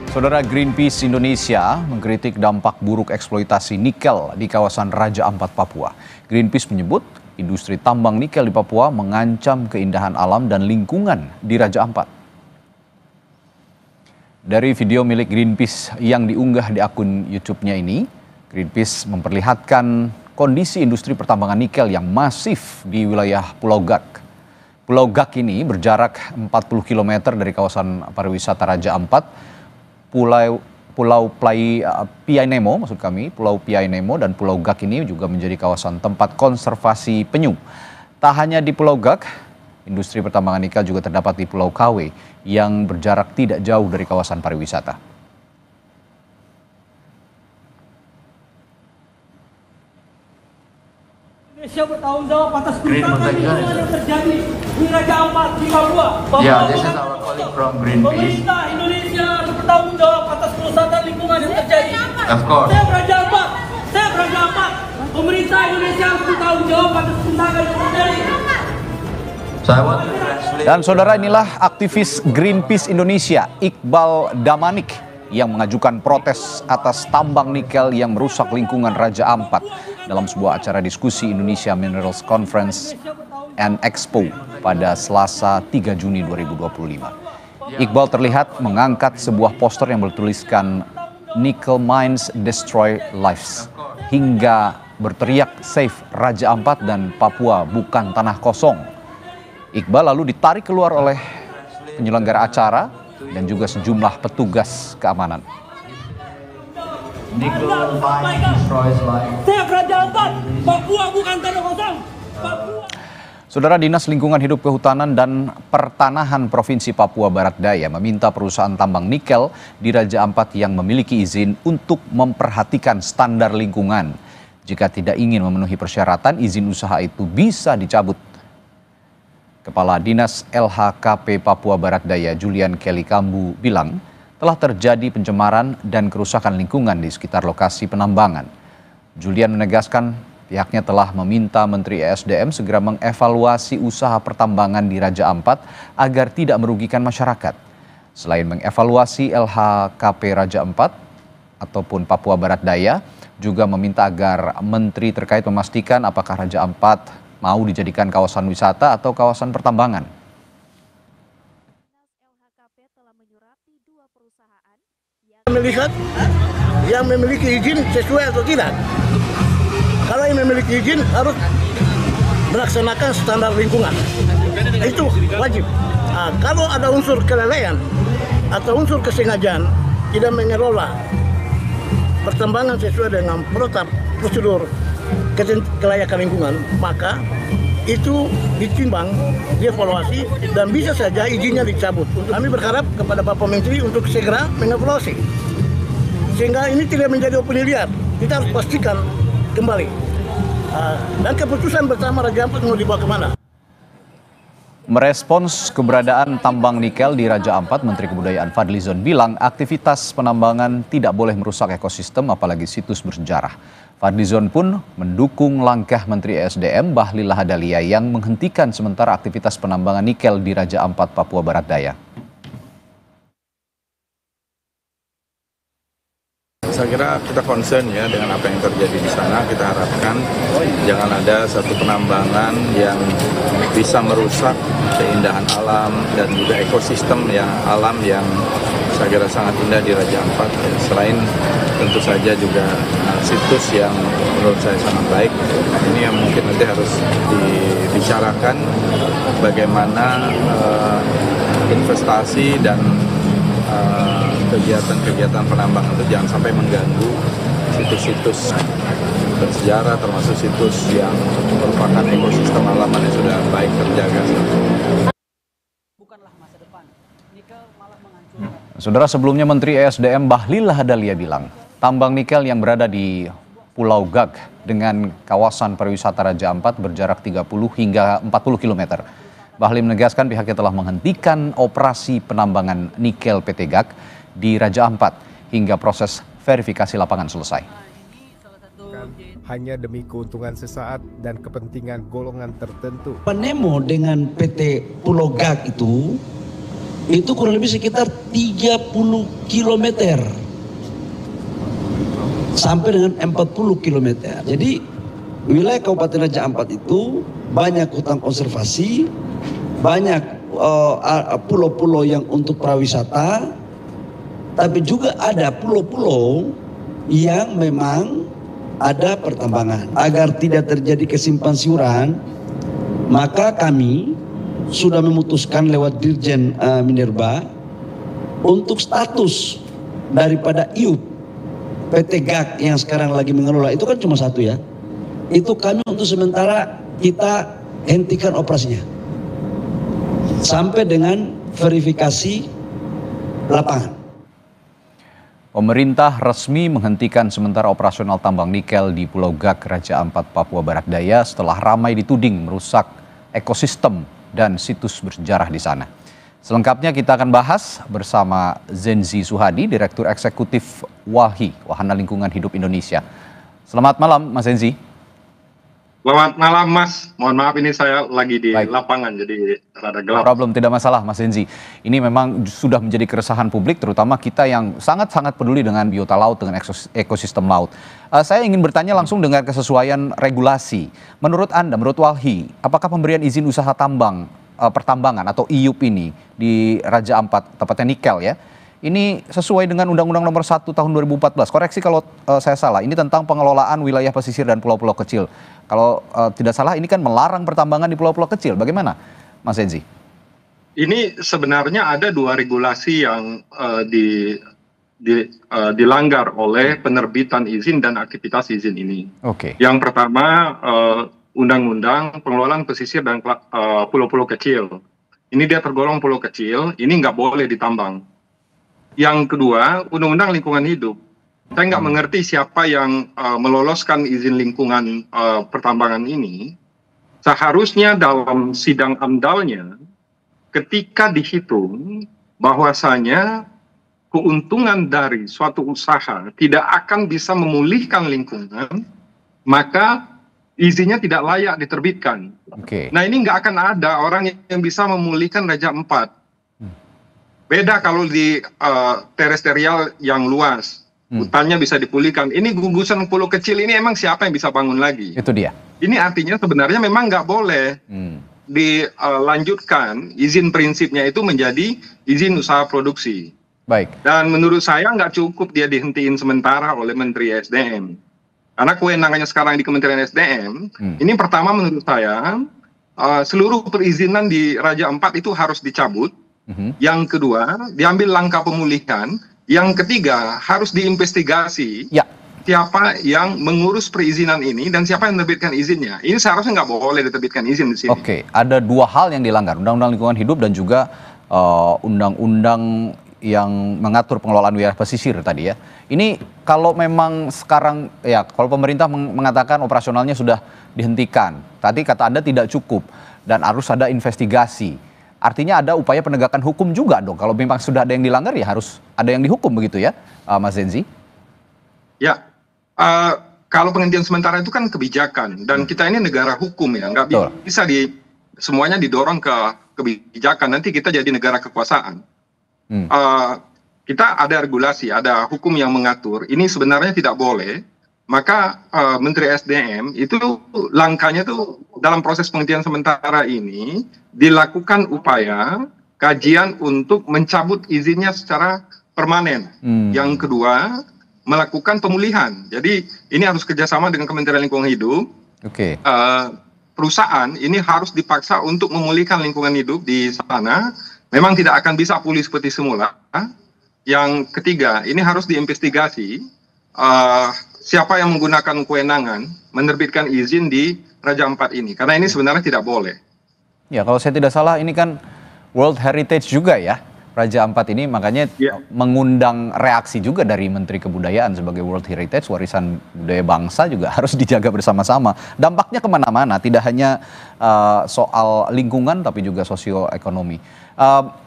Saudara, Greenpeace Indonesia mengkritik dampak buruk eksploitasi nikel di kawasan Raja Ampat, Papua. Greenpeace menyebut industri tambang nikel di Papua mengancam keindahan alam dan lingkungan di Raja Ampat. Dari video milik Greenpeace yang diunggah di akun YouTube-nya ini, Greenpeace memperlihatkan kondisi industri pertambangan nikel yang masif di wilayah Pulau Gak. Pulau Gak ini berjarak 40 km dari kawasan pariwisata Raja Ampat. Pulau Piai-Nemo Pulau Piai-Nemo dan Pulau Gak ini juga menjadi kawasan tempat konservasi penyu. Tak hanya di Pulau Gak, industri pertambangan nikel juga terdapat di Pulau Kawe yang berjarak tidak jauh dari kawasan pariwisata. Indonesia bertanggung jawab atas kerusakan lingkungan yang terjadi di Raja Ampat di Papua. This is our colleague from Greenpeace. Pemerintah Indonesia bertanggung jawab atas kerusakan lingkungan yang terjadi. Of course. Saya Raja Ampat. Pemerintah Indonesia harus bertanggung jawab atas kerusakan yang terjadi. Dan saudara, inilah aktivis Greenpeace Indonesia, Iqbal Damanik, yang mengajukan protes atas tambang nikel yang merusak lingkungan Raja Ampat dalam sebuah acara diskusi Indonesia Minerals Conference and Expo pada Selasa 3 Juni 2025. Iqbal terlihat mengangkat sebuah poster yang bertuliskan "Nickel Mines Destroy Lives" hingga berteriak "Save Raja Ampat dan Papua bukan tanah kosong". Iqbal lalu ditarik keluar oleh penyelenggara acara dan juga sejumlah petugas keamanan. Nickel mine destroys life. Save Raja Ampat, Papua bukan tanah kosong. Saudara, Dinas Lingkungan Hidup, Kehutanan dan Pertanahan Provinsi Papua Barat Daya meminta perusahaan tambang nikel di Raja Ampat yang memiliki izin untuk memperhatikan standar lingkungan. Jika tidak ingin memenuhi persyaratan, izin usaha itu bisa dicabut. Kepala Dinas LHKP Papua Barat Daya, Julian Kelly Kambu, bilang telah terjadi pencemaran dan kerusakan lingkungan di sekitar lokasi penambangan. Julian menegaskan pihaknya telah meminta Menteri ESDM segera mengevaluasi usaha pertambangan di Raja Ampat agar tidak merugikan masyarakat. Selain mengevaluasi LHKP Raja Ampat ataupun Papua Barat Daya, juga meminta agar menteri terkait memastikan apakah Raja Ampat mau dijadikan kawasan wisata atau kawasan pertambangan. Melihat yang memiliki izin sesuai atau tidak. Kalau yang memiliki izin harus melaksanakan standar lingkungan. Itu wajib. Nah, kalau ada unsur kelalaian atau unsur kesengajaan tidak mengelola pertambangan sesuai dengan prosedur kelayakan lingkungan, maka itu ditimbang, dievaluasi, dan bisa saja izinnya dicabut. Kami berharap kepada Bapak Menteri untuk segera mengevaluasi, sehingga ini tidak menjadi opini liar. Kita harus pastikan kembali. Dan keputusan bersama Raja Ampat mau dibawa kemana. Merespons keberadaan tambang nikel di Raja Ampat, Menteri Kebudayaan Fadlizon bilang aktivitas penambangan tidak boleh merusak ekosistem apalagi situs bersejarah. Fadlizon pun mendukung langkah Menteri ESDM Bahlil Lahadalia yang menghentikan sementara aktivitas penambangan nikel di Raja Ampat, Papua Barat Daya. Saya kira kita concern ya dengan apa yang terjadi di sana. Kita harapkan jangan ada satu penambangan yang bisa merusak keindahan alam dan juga ekosistem yang alam yang saya kira sangat indah di Raja Ampat. Selain tentu saja juga situs yang menurut saya sangat baik. Ini yang mungkin nanti harus dibicarakan bagaimana investasi dan kegiatan-kegiatan penambangan itu jangan sampai mengganggu situs-situs bersejarah, termasuk situs yang merupakan ekosistem alam yang sudah baik terjaga. Saudara, sebelumnya Menteri ESDM Bahlil Lahadalia bilang tambang nikel yang berada di Pulau Gak dengan kawasan pariwisata Raja Ampat berjarak 30 hingga 40 km. Bahlil menegaskan pihaknya telah menghentikan operasi penambangan nikel PT Gak di Raja Ampat hingga proses verifikasi lapangan selesai. Hanya demi keuntungan sesaat dan kepentingan golongan tertentu. Penemo dengan PT Pulau Gak itu itu kurang lebih sekitar 30 kilometer sampai dengan 40 kilometer. Jadi wilayah Kabupaten Raja Ampat itu banyak hutan konservasi, banyak pulau-pulau yang untuk prawisata, tapi juga ada pulau-pulau yang memang ada pertambangan. Agar tidak terjadi kesimpang siuran, maka kami sudah memutuskan lewat Dirjen Minerba untuk status daripada IUP PT GAK yang sekarang lagi mengelola, itu kan cuma satu ya, itu kami untuk sementara kita hentikan operasinya sampai dengan verifikasi lapangan. Pemerintah resmi menghentikan sementara operasional tambang nikel di Pulau Gak, Raja Ampat, Papua Barat Daya setelah ramai dituding merusak ekosistem dan situs bersejarah di sana. Selengkapnya kita akan bahas bersama Zenzi Suhadi, Direktur Eksekutif WALHI, Wahana Lingkungan Hidup Indonesia. Selamat malam, Mas Zenzi. Selamat malam, Mas. Mohon maaf, ini saya lagi di lapangan, jadi rada gelap. Problem, tidak masalah, Mas Zenzi. Ini memang sudah menjadi keresahan publik, terutama kita yang sangat-sangat peduli dengan biota laut, dengan ekosistem laut. Saya ingin bertanya langsung dengan kesesuaian regulasi. Menurut Anda, menurut WALHI, apakah pemberian izin usaha pertambangan atau IUP ini di Raja Ampat, tepatnya nikel ya, ini sesuai dengan Undang-Undang Nomor 1 Tahun 2014. Koreksi kalau saya salah. Ini tentang pengelolaan wilayah pesisir dan pulau-pulau kecil. Kalau tidak salah, ini kan melarang pertambangan di pulau-pulau kecil. Bagaimana, Mas Zenzi? Ini sebenarnya ada dua regulasi yang dilanggar oleh penerbitan izin dan aktivitas izin ini. Oke. Yang pertama, Undang-Undang Pengelolaan Pesisir dan Pulau-Pulau Kecil. Ini dia tergolong pulau kecil, ini nggak boleh ditambang. Yang kedua, Undang-Undang Lingkungan Hidup. Saya nggak mengerti siapa yang meloloskan izin lingkungan pertambangan ini. Seharusnya dalam sidang AMDAL-nya, ketika dihitung bahwasanya keuntungan dari suatu usaha tidak akan bisa memulihkan lingkungan, maka izinnya tidak layak diterbitkan. Oke. Nah, ini nggak akan ada orang yang bisa memulihkan Raja Ampat. Beda kalau di terestrial yang luas, hutannya bisa dipulihkan. Ini gugusan pulau kecil ini emang siapa yang bisa bangun lagi? Itu dia. Ini artinya sebenarnya memang nggak boleh dilanjutkan izin prinsipnya itu menjadi izin usaha produksi. Baik. Dan menurut saya nggak cukup dia dihentiin sementara oleh Menteri SDM. Karena kewenangannya sekarang di Kementerian SDM, ini pertama menurut saya, seluruh perizinan di Raja Ampat itu harus dicabut. Yang kedua, diambil langkah pemulihan. Yang ketiga, harus diinvestigasi siapa yang mengurus perizinan ini dan siapa yang menerbitkan izinnya. Ini seharusnya nggak boleh diterbitkan izin di sini. Oke, ada dua hal yang dilanggar, Undang-Undang Lingkungan Hidup dan juga Undang-Undang yang mengatur pengelolaan wilayah pesisir tadi ya. Ini kalau memang sekarang ya, kalau pemerintah mengatakan operasionalnya sudah dihentikan, tadi kata Anda tidak cukup dan harus ada investigasi. Artinya ada upaya penegakan hukum juga dong. Kalau memang sudah ada yang dilanggar ya harus ada yang dihukum begitu ya, Mas Zenzi? Ya, kalau penghentian sementara itu kan kebijakan dan kita ini negara hukum ya, nggak bisa semuanya didorong ke kebijakan. Nanti kita jadi negara kekuasaan. Kita ada regulasi, ada hukum yang mengatur. Ini sebenarnya tidak boleh. Maka Menteri SDM itu langkahnya tuh dalam proses penghentian sementara ini dilakukan upaya kajian untuk mencabut izinnya secara permanen. Yang kedua, melakukan pemulihan. Jadi ini harus kerjasama dengan Kementerian Lingkungan Hidup. Perusahaan ini harus dipaksa untuk memulihkan lingkungan hidup di sana. Memang tidak akan bisa pulih seperti semula. Yang ketiga, ini harus diinvestigasi. Siapa yang menggunakan kewenangan menerbitkan izin di Raja Ampat ini. Karena ini sebenarnya tidak boleh. Ya, kalau saya tidak salah ini kan World Heritage juga ya, Raja Ampat ini. Makanya mengundang reaksi juga dari Menteri Kebudayaan sebagai World Heritage, warisan budaya bangsa juga harus dijaga bersama-sama. Dampaknya kemana-mana, tidak hanya soal lingkungan tapi juga sosioekonomi.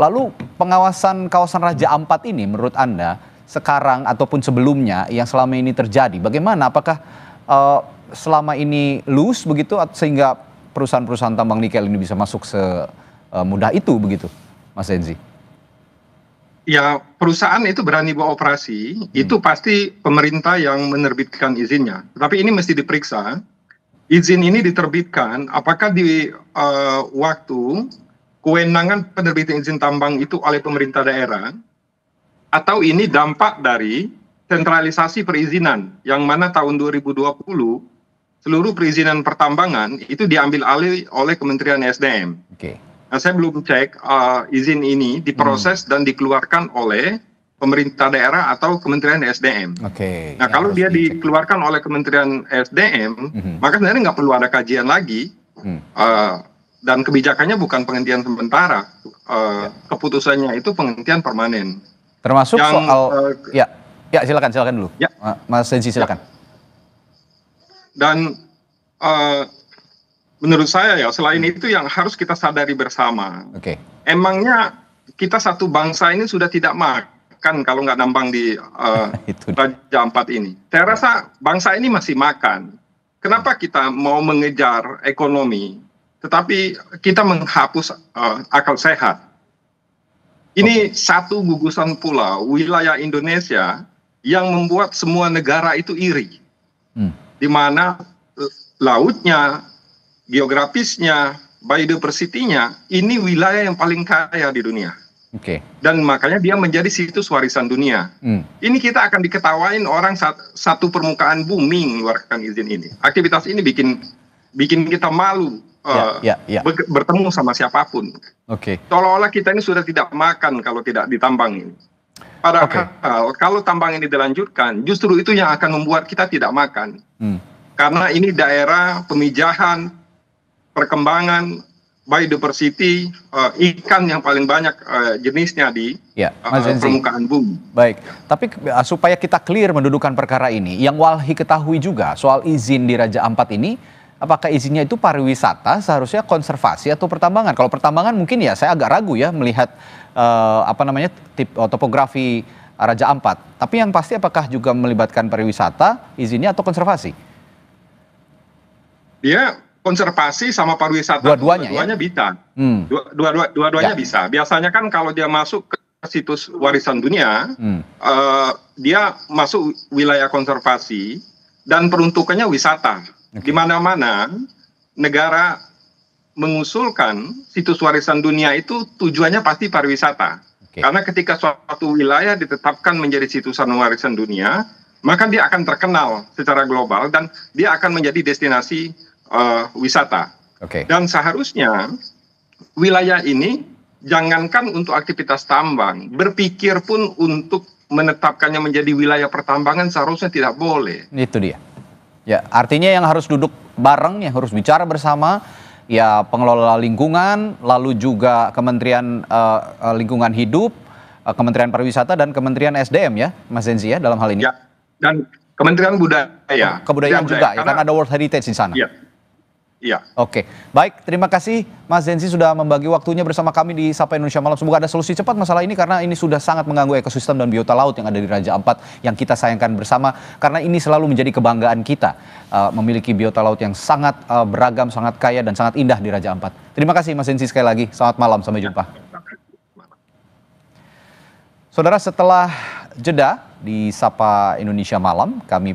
Lalu pengawasan kawasan Raja Ampat ini menurut Anda sekarang ataupun sebelumnya yang selama ini terjadi, bagaimana? Apakah selama ini loose begitu sehingga perusahaan-perusahaan tambang nikel ini bisa masuk semudah itu begitu, Mas Zenzi? Ya, perusahaan itu berani beroperasi, itu pasti pemerintah yang menerbitkan izinnya. Tapi ini mesti diperiksa, izin ini diterbitkan, apakah di waktu kewenangan penerbitan izin tambang itu oleh pemerintah daerah, atau ini dampak dari sentralisasi perizinan, yang mana tahun 2020, seluruh perizinan pertambangan itu diambil alih oleh Kementerian SDM. Oke. Nah, saya belum cek izin ini diproses dan dikeluarkan oleh pemerintah daerah atau Kementerian SDM. Oke. Nah, kalau dia dikeluarkan oleh Kementerian SDM, maka sebenarnya nggak perlu ada kajian lagi. Dan kebijakannya bukan penghentian sementara. Keputusannya itu penghentian permanen. Termasuk Yang, soal ya silakan dulu. Ya. Mas Zenzi silakan. Dan menurut saya ya, selain itu yang harus kita sadari bersama. Oke. Emangnya kita satu bangsa ini sudah tidak makan kalau nggak nambang di Raja Ampat ini. Saya rasa bangsa ini masih makan. Kenapa kita mau mengejar ekonomi, tetapi kita menghapus akal sehat? Ini satu gugusan pulau wilayah Indonesia yang membuat semua negara itu iri. Di mana lautnya, geografisnya, biodiversity-nya, ini wilayah yang paling kaya di dunia. Oke. Dan makanya dia menjadi situs warisan dunia. Ini kita akan diketawain orang satu permukaan bumi mengeluarkan izin ini. Aktivitas ini bikin kita malu bertemu sama siapapun. Oke. Seolah-olah kita ini sudah tidak makan kalau tidak ditambang ini. Padahal kalau tambang ini dilanjutkan, justru itu yang akan membuat kita tidak makan. Karena ini daerah pemijahan, perkembangan, biodiversity, ikan yang paling banyak jenisnya di permukaan bumi. Baik, tapi supaya kita clear mendudukan perkara ini, yang Walhi ketahui juga soal izin di Raja Ampat ini, apakah izinnya itu pariwisata, seharusnya konservasi atau pertambangan? Kalau pertambangan mungkin ya saya agak ragu ya melihat topografi Raja Ampat. Tapi yang pasti apakah juga melibatkan pariwisata, izinnya atau konservasi? Dia konservasi sama pariwisata dua-duanya bisa. Dua-duanya bisa. Biasanya kan kalau dia masuk ke situs warisan dunia, dia masuk wilayah konservasi dan peruntukannya wisata. Di mana-mana negara mengusulkan situs warisan dunia itu tujuannya pasti pariwisata. Karena ketika suatu wilayah ditetapkan menjadi situs warisan dunia, maka dia akan terkenal secara global dan dia akan menjadi destinasi wisata. Dan seharusnya wilayah ini jangankan untuk aktivitas tambang, berpikir pun untuk menetapkannya menjadi wilayah pertambangan seharusnya tidak boleh. Itu dia. Ya, artinya yang harus duduk bareng, yang harus bicara bersama, ya pengelola lingkungan, lalu juga Kementerian Lingkungan Hidup, Kementerian Pariwisata dan Kementerian SDM ya, Mas Zenzi ya dalam hal ini. Ya, dan Kementerian Budaya. Kebudayaan juga, ya, karena ada World Heritage di sana. Iya. Oke, baik. Terima kasih Mas Zenzi sudah membagi waktunya bersama kami di Sapa Indonesia Malam. Semoga ada solusi cepat masalah ini karena ini sudah sangat mengganggu ekosistem dan biota laut yang ada di Raja Ampat yang kita sayangkan bersama. Karena ini selalu menjadi kebanggaan kita memiliki biota laut yang sangat beragam, sangat kaya dan sangat indah di Raja Ampat. Terima kasih Mas Zenzi sekali lagi. Selamat malam, sampai jumpa. Saudara, setelah jeda di Sapa Indonesia Malam, kami